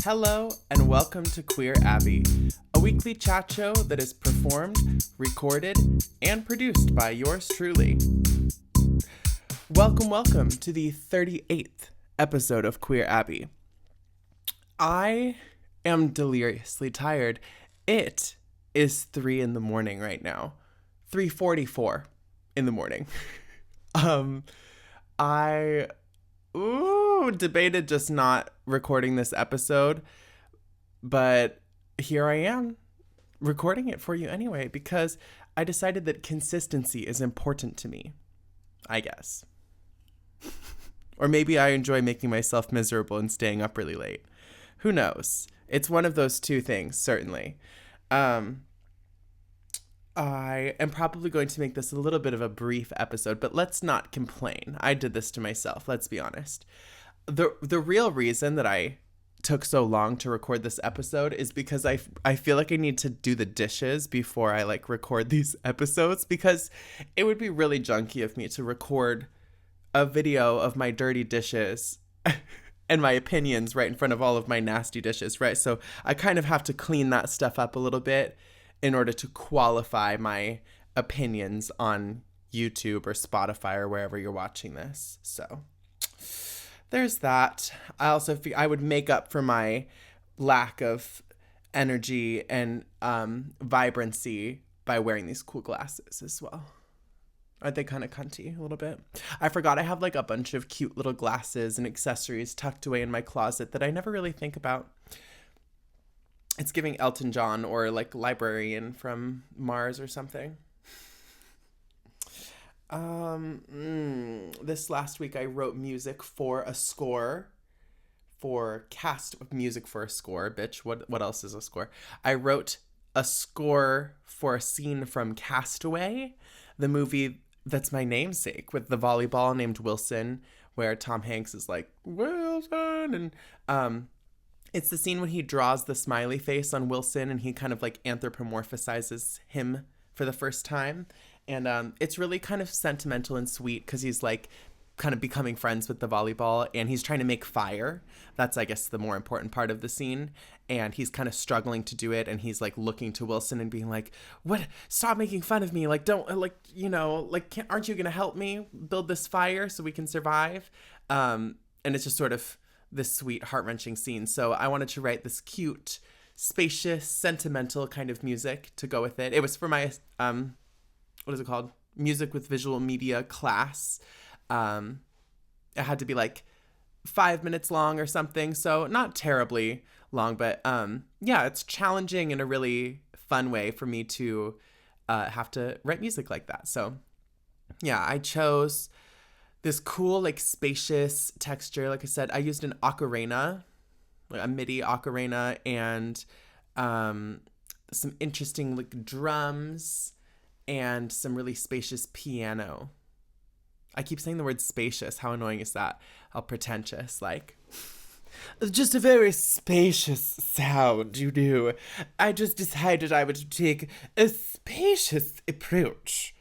Hello and welcome to Queer Abbey, a weekly chat show that is performed, recorded, and produced by yours truly. Welcome to the 38th episode of Queer Abbey. I am deliriously tired. It is 3 in the morning right now. 3:44 in the morning. I debated just not recording this episode, but here I am recording it for you anyway because I decided that consistency is important to me, I guess. Or maybe I enjoy making myself miserable and staying up really late. Who knows? It's one of those two things, certainly. I am probably going to make this a little bit of a brief episode, but let's not complain. I did this to myself, let's be honest. The real reason that I took so long to record this episode is because I feel like I need to do the dishes before I record these episodes, because it would be really junky of me to record a video of my dirty dishes and my opinions right in front of all of my nasty dishes, right? So I kind of have to clean that stuff up a little bit in order to qualify my opinions on YouTube or Spotify or wherever you're watching this. So there's that. I also feel I would make up for my lack of energy and vibrancy by wearing these cool glasses as well. Aren't they kind of cunty a little bit? I forgot I have a bunch of cute little glasses and accessories tucked away in my closet that I never really think about. It's giving Elton John or librarian from Mars or something. This last week I wrote music for a score, music for a score, bitch. What else is a score? I wrote a score for a scene from Castaway, the movie that's my namesake, with the volleyball named Wilson, where Tom Hanks is like, Wilson, and it's the scene when he draws the smiley face on Wilson and he kind of anthropomorphizes him for the first time. And it's really kind of sentimental and sweet because he's kind of becoming friends with the volleyball and he's trying to make fire. That's, I guess, the more important part of the scene. And he's kind of struggling to do it. And he's looking to Wilson and being like, what? Stop making fun of me. Aren't you going to help me build this fire so we can survive? And it's just sort of this sweet, heart-wrenching scene. So I wanted to write this cute, spacious, sentimental kind of music to go with it. It was for my, what is it called? Music with visual media class. It had to be 5 minutes long or something. So not terribly long, but yeah, it's challenging in a really fun way for me to have to write music like that. So yeah, I chose this cool, spacious texture. Like I said, I used an ocarina, a MIDI ocarina, and some interesting drums and some really spacious piano. I keep saying the word spacious. How annoying is that? How pretentious, just a very spacious sound, you know. I just decided I would take a spacious approach.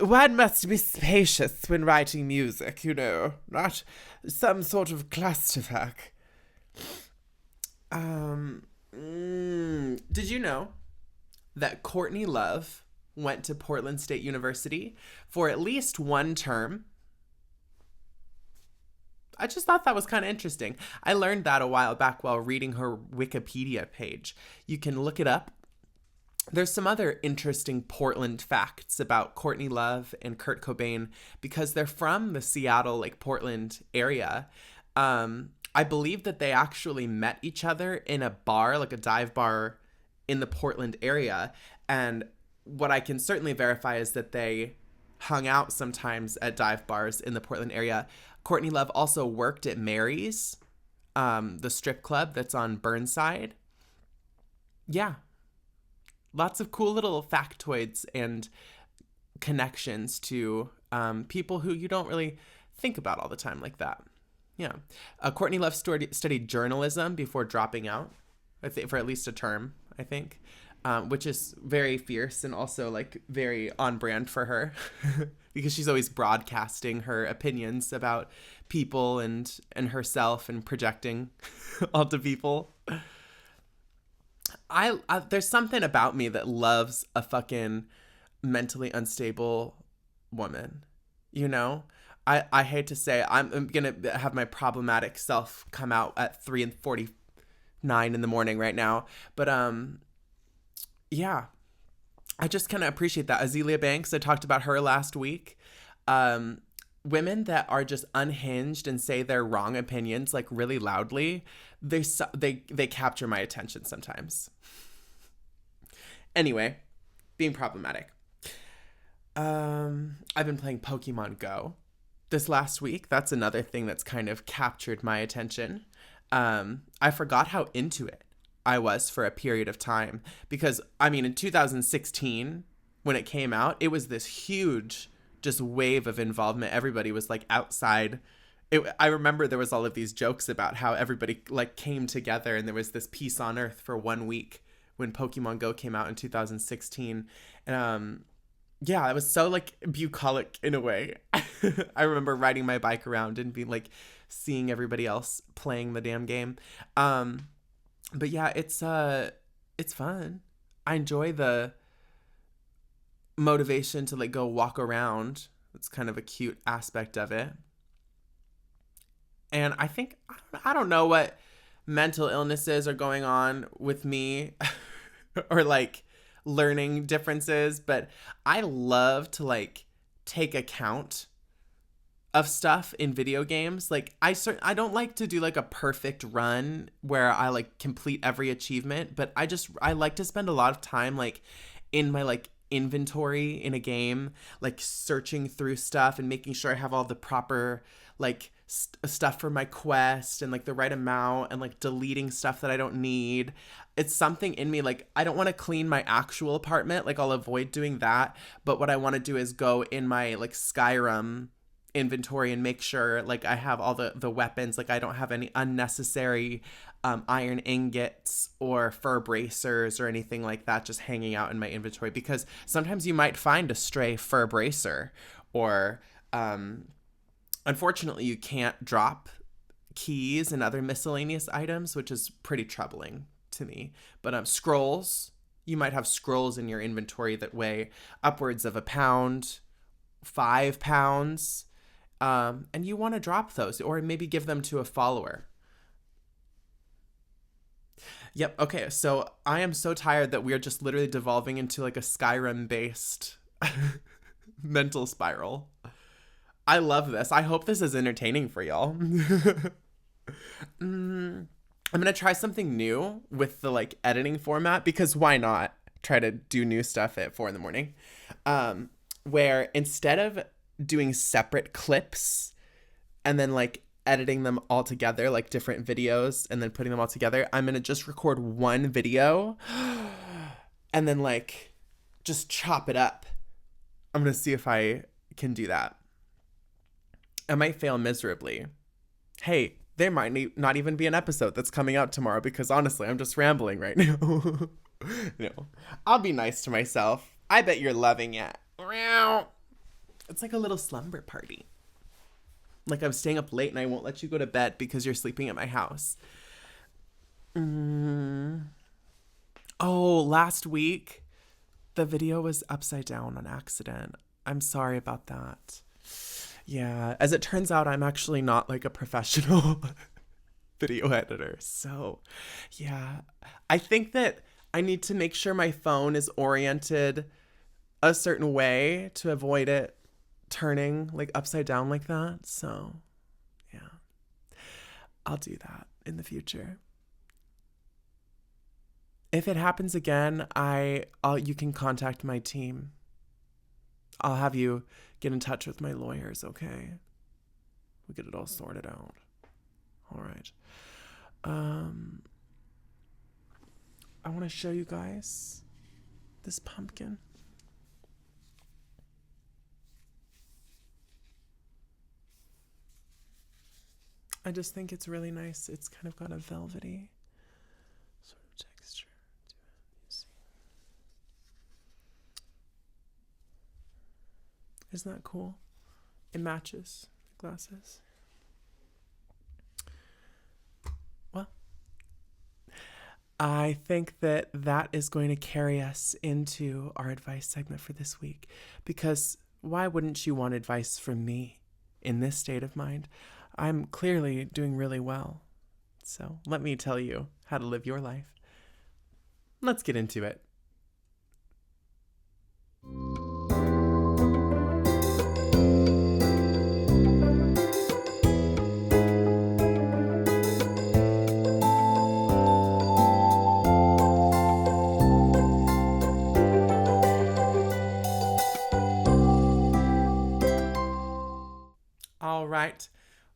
One must be spacious when writing music, not some sort of clusterfuck. Did you know that Courtney Love went to Portland State University for at least one term? I just thought that was kind of interesting. I learned that a while back while reading her Wikipedia page. You can look it up. There's some other interesting Portland facts about Courtney Love and Kurt Cobain because they're from the Seattle, Portland area. I believe that they actually met each other in a bar, a dive bar in the Portland area. And what I can certainly verify is that they hung out sometimes at dive bars in the Portland area. Courtney Love also worked at Mary's, the strip club that's on Burnside. Yeah. Lots of cool little factoids and connections to people who you don't really think about all the time like that. Yeah. Courtney Love studied journalism before dropping out, I think, for at least a term, I think. which is very fierce and also like very on brand for her because she's always broadcasting her opinions about people and herself and projecting onto people. I there's something about me that loves a fucking mentally unstable woman, you know? I hate to say I'm gonna have my problematic self come out at 3:49 in the morning right now, but yeah, I just kind of appreciate that. Azealia Banks, I talked about her last week. Um, Women that are just unhinged and say their wrong opinions like really loudly, they capture my attention sometimes. Anyway, being problematic. I've been playing Pokemon Go this last week. That's another thing that's kind of captured my attention. I forgot how into it I was for a period of time because, I mean, in 2016, when it came out, it was this huge just wave of involvement. Everybody was like outside. I remember there was all of these jokes about how everybody like came together and there was this peace on earth for 1 week when Pokemon Go came out in 2016. And yeah, it was so like bucolic in a way. I remember riding my bike around and being like seeing everybody else playing the damn game. But yeah, it's fun. I enjoy the motivation to like go walk around. It's kind of a cute aspect of it. And I think I don't know what mental illnesses are going on with me or like learning differences, but I love to like take account of stuff in video games. Like I don't like to do like a perfect run where I like complete every achievement, but I like to spend a lot of time like in my like inventory in a game, like searching through stuff and making sure I have all the proper like stuff for my quest and like the right amount and like deleting stuff that I don't need. It's something in me, like I don't want to clean my actual apartment, like I'll avoid doing that, but what I want to do is go in my like Skyrim inventory and make sure like I have all the weapons, like I don't have any unnecessary iron ingots or fur bracers or anything like that just hanging out in my inventory, because sometimes you might find a stray fur bracer or unfortunately you can't drop keys and other miscellaneous items, which is pretty troubling to me. But scrolls, you might have scrolls in your inventory that weigh upwards of a pound, 5 pounds, and you want to drop those or maybe give them to a follower. Yep. Okay. So I am so tired that we are just literally devolving into like a Skyrim based mental spiral. I love this. I hope this is entertaining for y'all. I'm going to try something new with the like editing format, because why not try to do new stuff at 4 a.m. Where instead of doing separate clips and then like editing them all together, like different videos, and then putting them all together, I'm going to just record one video and then like just chop it up. I'm going to see if I can do that. I might fail miserably. Hey, there might not even be an episode that's coming out tomorrow, because honestly, I'm just rambling right now. No, I'll be nice to myself. I bet you're loving it. It's like a little slumber party. Like I'm staying up late and I won't let you go to bed because you're sleeping at my house. Oh, last week, the video was upside down on accident. I'm sorry about that. Yeah, as it turns out, I'm actually not like a professional video editor. So, yeah, I think that I need to make sure my phone is oriented a certain way to avoid it turning like upside down like that. So, yeah, I'll do that in the future. If it happens again, you can contact my team. I'll have you get in touch with my lawyers, okay? We'll get it all sorted out. All right. I want to show you guys this pumpkin. I just think it's really nice. It's kind of got a velvety sort of texture to it. You see? Isn't that cool? It matches the glasses. Well, I think that that is going to carry us into our advice segment for this week, because why wouldn't you want advice from me in this state of mind? I'm clearly doing really well. So let me tell you how to live your life. Let's get into it. All right.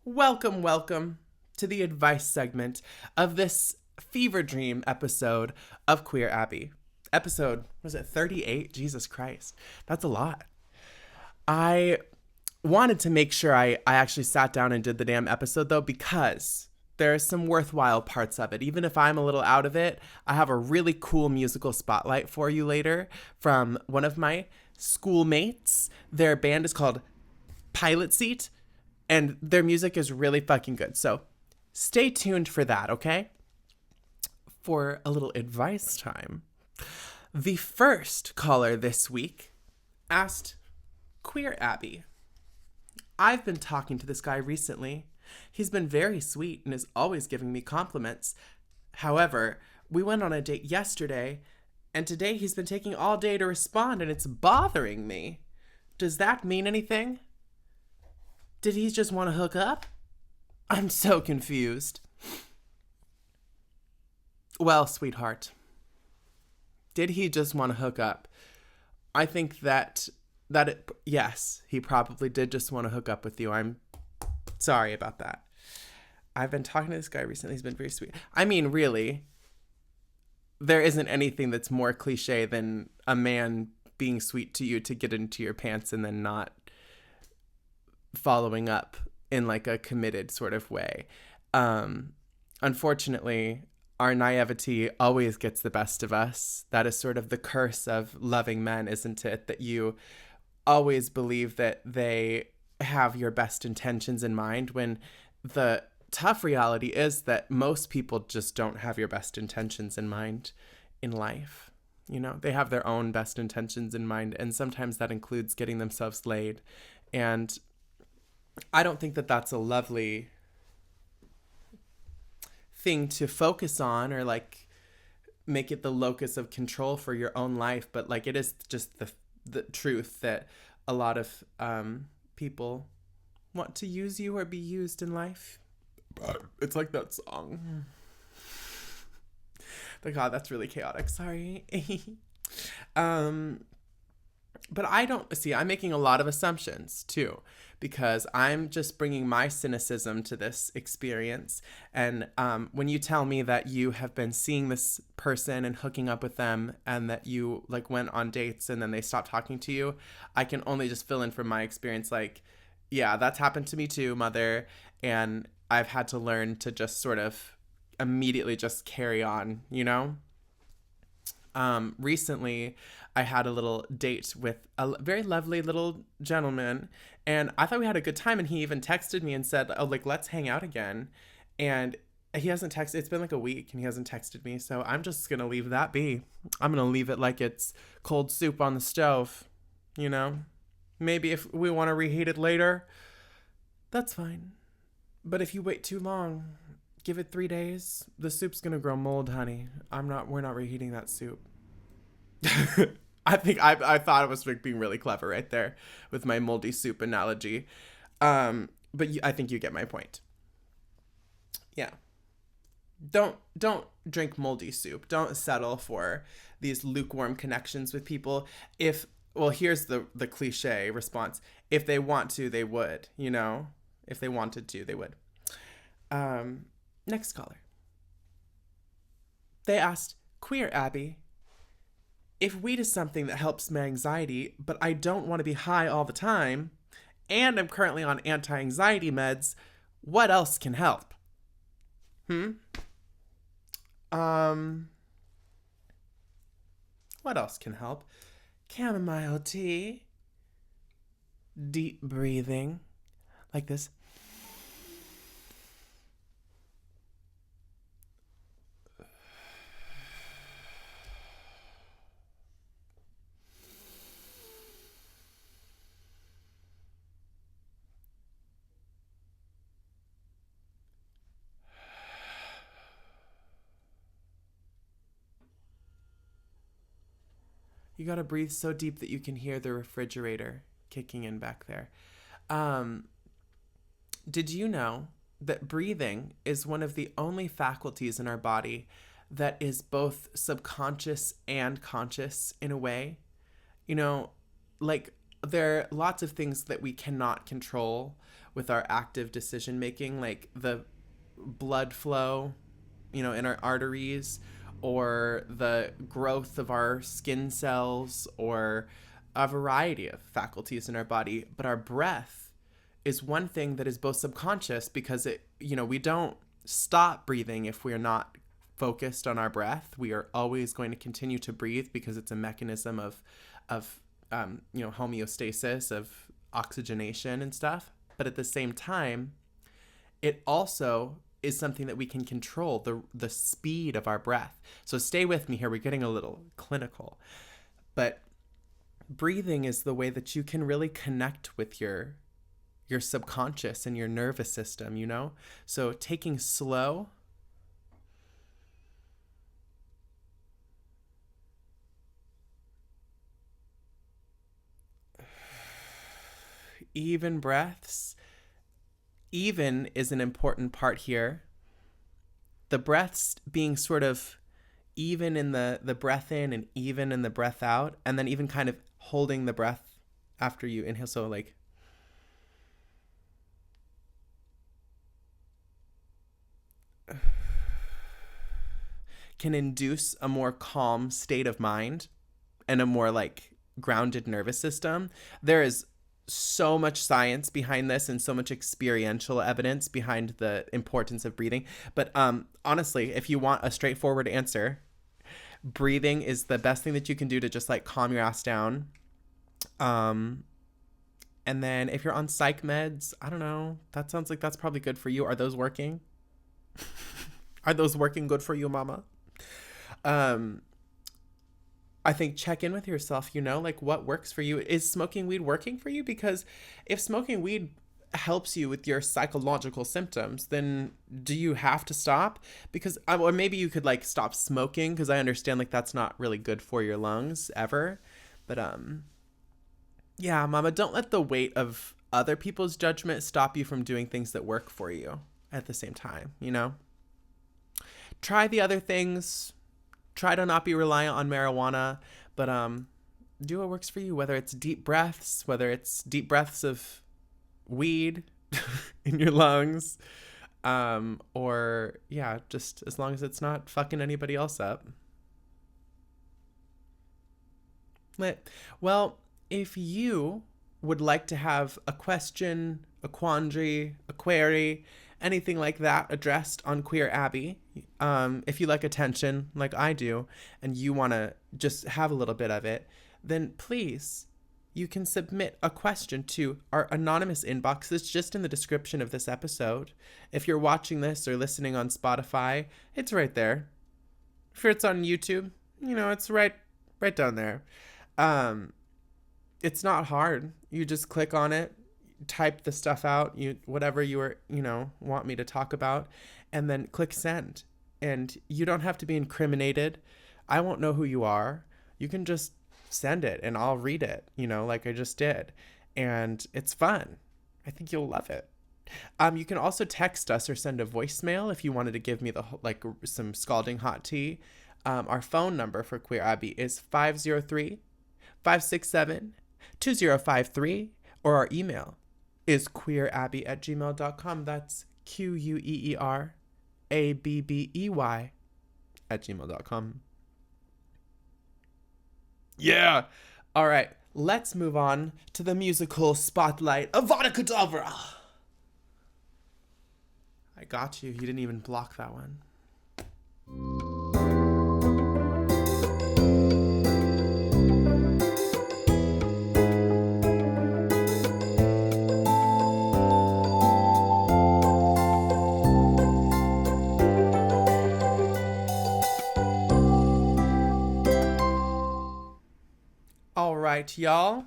Welcome to the advice segment of this fever dream episode of Queer Abbey. Episode, was it 38? Jesus Christ. That's a lot. I wanted to make sure I actually sat down and did the damn episode, though, because there's some worthwhile parts of it. Even if I'm a little out of it, I have a really cool musical spotlight for you later from one of my schoolmates. Their band is called Pilot Seat, and their music is really fucking good. So stay tuned for that, okay? For a little advice time. The first caller this week asked Queer Abbey. I've been talking to this guy recently. He's been very sweet and is always giving me compliments. However, we went on a date yesterday, and today he's been taking all day to respond, and it's bothering me. Does that mean anything? Did he just want to hook up? I'm so confused. Well, sweetheart, did he just want to hook up? I think yes, he probably did just want to hook up with you. I'm sorry about that. I've been talking to this guy recently. He's been very sweet. I mean, really, there isn't anything that's more cliche than a man being sweet to you to get into your pants and then not following up in like a committed sort of way. Unfortunately, our naivety always gets the best of us. That is sort of the curse of loving men, isn't it? That you always believe that they have your best intentions in mind, when the tough reality is that most people just don't have your best intentions in mind in life. You know, they have their own best intentions in mind, and sometimes that includes getting themselves laid. And I don't think that that's a lovely thing to focus on, or like make it the locus of control for your own life. But like, it is just the truth that a lot of people want to use you or be used in life. It's like that song. But God, that's really chaotic. Sorry. But I don't see, I'm making a lot of assumptions too, because I'm just bringing my cynicism to this experience. And when you tell me that you have been seeing this person and hooking up with them, and that you like went on dates and then they stopped talking to you, I can only just fill in from my experience. Like, yeah, that's happened to me too, mother. And I've had to learn to just sort of immediately just carry on, you know? Recently, I had a little date with a very lovely little gentleman, and I thought we had a good time, and he even texted me and said, oh, like, let's hang out again. And he hasn't texted. It's been like a week, and he hasn't texted me, so I'm just going to leave that be. I'm going to leave it like it's cold soup on the stove, you know? Maybe if we want to reheat it later, that's fine. But if you wait too long, give it 3 days, the soup's going to grow mold, honey. We're not reheating that soup. I thought it was being really clever right there with my moldy soup analogy. But I think you get my point. Yeah. Don't drink moldy soup. Don't settle for these lukewarm connections with people. Here's the cliche response. If they want to, they would, you know? If they wanted to, they would. Next caller. They asked, Queer Abbey, if weed is something that helps my anxiety, but I don't want to be high all the time, and I'm currently on anti-anxiety meds, what else can help? What else can help? Chamomile tea. deep breathing like this. You gotta breathe so deep that you can hear the refrigerator kicking in back there. Did you know that breathing is one of the only faculties in our body that is both subconscious and conscious in a way? You know, like there are lots of things that we cannot control with our active decision making, like the blood flow, in our arteries, or the growth of our skin cells, or a variety of faculties in our body. But our breath is one thing that is both subconscious, because we don't stop breathing if we're not focused on our breath. We are always going to continue to breathe because it's a mechanism of homeostasis, of oxygenation and stuff. But at the same time, it also is something that we can control, the speed of our breath. So stay with me here. We're getting a little clinical. But breathing is the way that you can really connect with your subconscious and your nervous system, So taking slow, even breaths. Even is an important part here. The breaths being sort of even in the breath in and even in the breath out, and then even kind of holding the breath after you inhale. So like, can induce a more calm state of mind and a more like grounded nervous system. There is so much science behind this and so much experiential evidence behind the importance of breathing. But honestly, if you want a straightforward answer, breathing is the best thing that you can do to just like calm your ass down. And then if you're on psych meds, I don't know, that sounds like that's probably good for you. Are those working? Are those working good for you, mama? I think check in with yourself, like what works for you. Is smoking weed working for you? Because if smoking weed helps you with your psychological symptoms, then do you have to stop? Because, or maybe you could like stop smoking, because I understand like that's not really good for your lungs ever. But yeah, mama, don't let the weight of other people's judgment stop you from doing things that work for you at the same time, Try the other things. Try to not be reliant on marijuana, but do what works for you, whether it's deep breaths, whether it's deep breaths of weed in your lungs, or yeah, just as long as it's not fucking anybody else up. Well, if you would like to have a question, a quandary, a query, anything like that addressed on Queer Abbey, if you like attention like I do and you want to just have a little bit of it, then please, you can submit a question to our anonymous inbox that's just in the description of this episode. If you're watching this or listening on Spotify, it's right there. If it's on YouTube, it's right down there. It's not hard. You just click on it, type the stuff out, whatever you are, want me to talk about, and then click send. And you don't have to be incriminated. I won't know who you are. You can just send it and I'll read it, like I just did. And it's fun. I think you'll love it. You can also text us or send a voicemail if you wanted to give me some scalding hot tea. Our phone number for Queer Abbey is 503-567-2053, or our email is queerabbey@gmail.com. That's QUEERABBEY@gmail.com. Yeah. All right. Let's move on to the musical spotlight of Avada Kedavra. I got you. You didn't even block that one. right, y'all.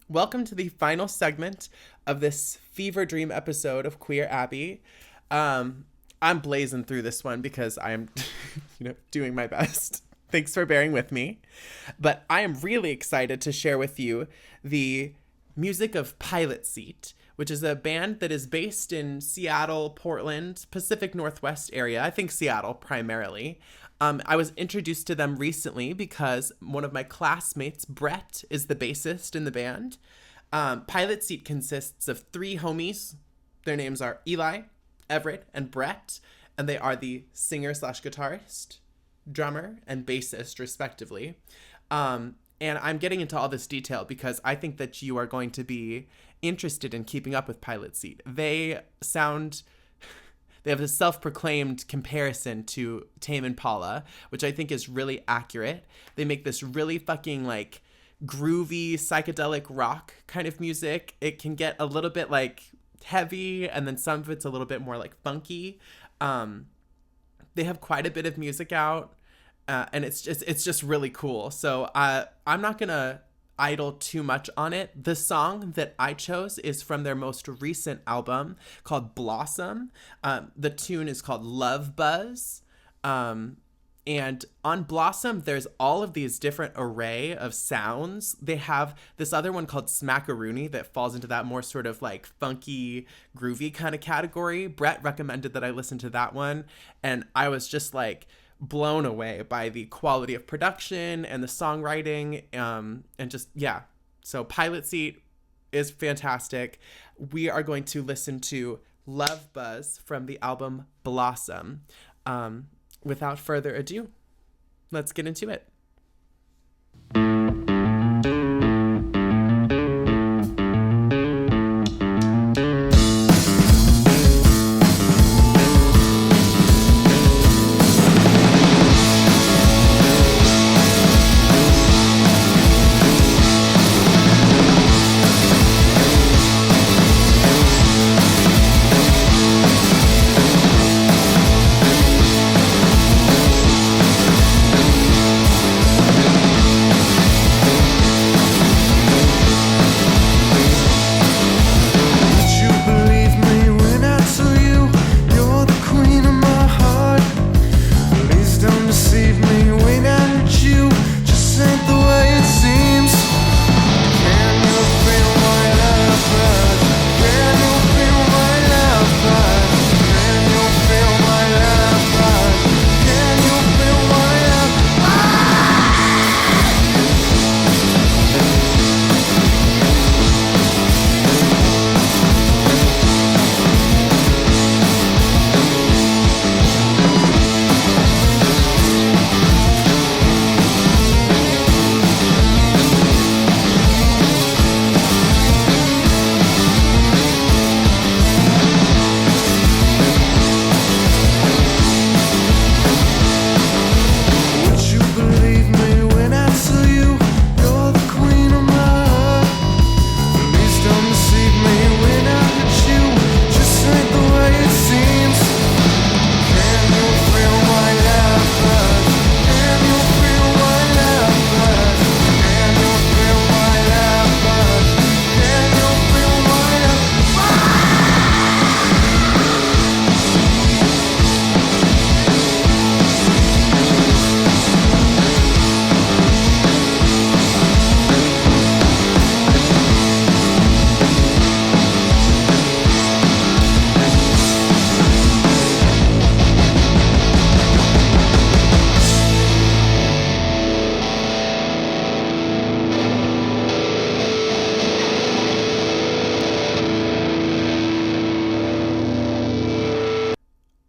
Welcome to the final segment of this fever dream episode of Queer Abbey. I'm blazing through this one because I'm, doing my best. Thanks for bearing with me. But I am really excited to share with you the music of Pilot Seat, which is a band that is based in Seattle, Portland, Pacific Northwest area. I think Seattle primarily. I was introduced to them recently because one of my classmates, Brett, is the bassist in the band. Pilot Seat consists of 3 homies. Their names are Eli, Everett, and Brett, and they are the singer/guitarist, drummer, and bassist, respectively. And I'm getting into all this detail because I think that you are going to be interested in keeping up with Pilot Seat. They have a self-proclaimed comparison to Tame Impala, which I think is really accurate. They make this really fucking like groovy psychedelic rock kind of music. It can get a little bit like heavy, and then some of it's a little bit more like funky. They have quite a bit of music out, and it's just really cool. So I'm not gonna idle too much on it. The song that I chose is from their most recent album called Blossom. The tune is called Love Buzz. And on Blossom, there's all of these different array of sounds. They have this other one called Smackaroony that falls into that more sort of like funky, groovy kind of category. Brett recommended that I listen to that one, and I was just like blown away by the quality of production and the songwriting, and just, yeah. So Pilot Seat is fantastic. We are going to listen to Love Buzz from the album Blossom. Without further ado, let's get into it.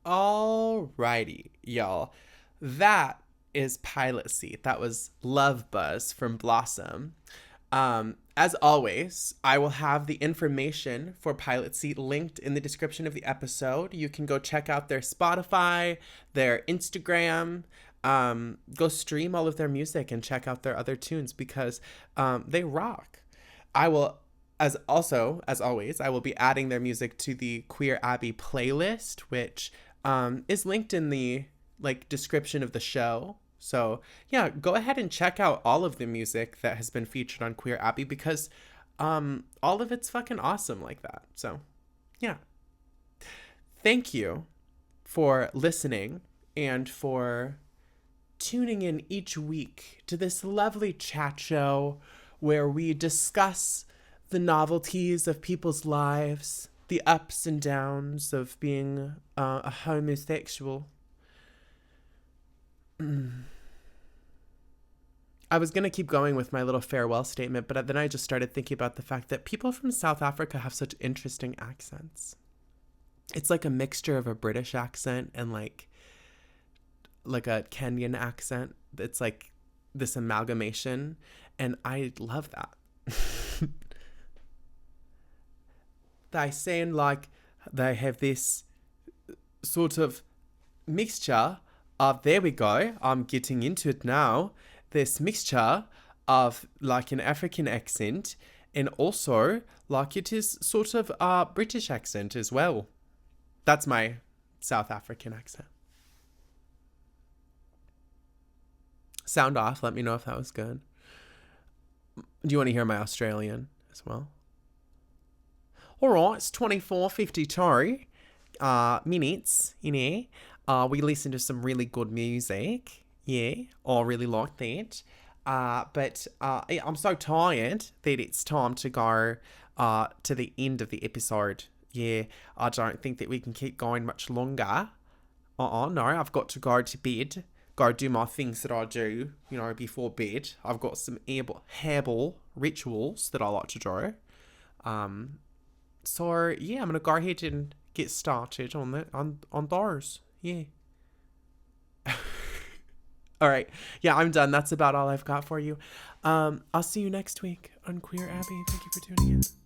Alrighty, y'all. That is Pilot Seat. That was Love Buzz from Blossom. As always, I will have the information for Pilot Seat linked in the description of the episode. You can go check out their Spotify, their Instagram, go stream all of their music and check out their other tunes because they rock. I will, as always, I will be adding their music to the Queer Abbey playlist, which is linked in the description of the show. So, yeah, go ahead and check out all of the music that has been featured on Queer Abbey because all of it's fucking awesome like that. So, yeah. Thank you for listening and for tuning in each week to this lovely chat show where we discuss the novelties of people's lives, the ups and downs of being a homosexual. I was going to keep going with my little farewell statement, but then I just started thinking about the fact that people from South Africa have such interesting accents. It's like a mixture of a British accent and like a Kenyan accent. It's like this amalgamation, and I love that. They sound like they have this sort of mixture of, there we go, I'm getting into it now, this mixture of like an African accent and also like it is sort of a British accent as well. That's my South African accent. Sound off, let me know if that was good. Do you want to hear my Australian as well? All right, it's 24:52 minutes in here. We listened to some really good music. Yeah, I really like that. But I'm so tired that it's time to go to the end of the episode. Yeah, I don't think that we can keep going much longer. No, I've got to go to bed. Go do my things that I do, before bed. I've got some herbal rituals that I like to do. So yeah, I'm gonna go ahead and get started on those. Yeah. All right. Yeah, I'm done. That's about all I've got for you. I'll see you next week on Queer Abbey. Thank you for tuning in.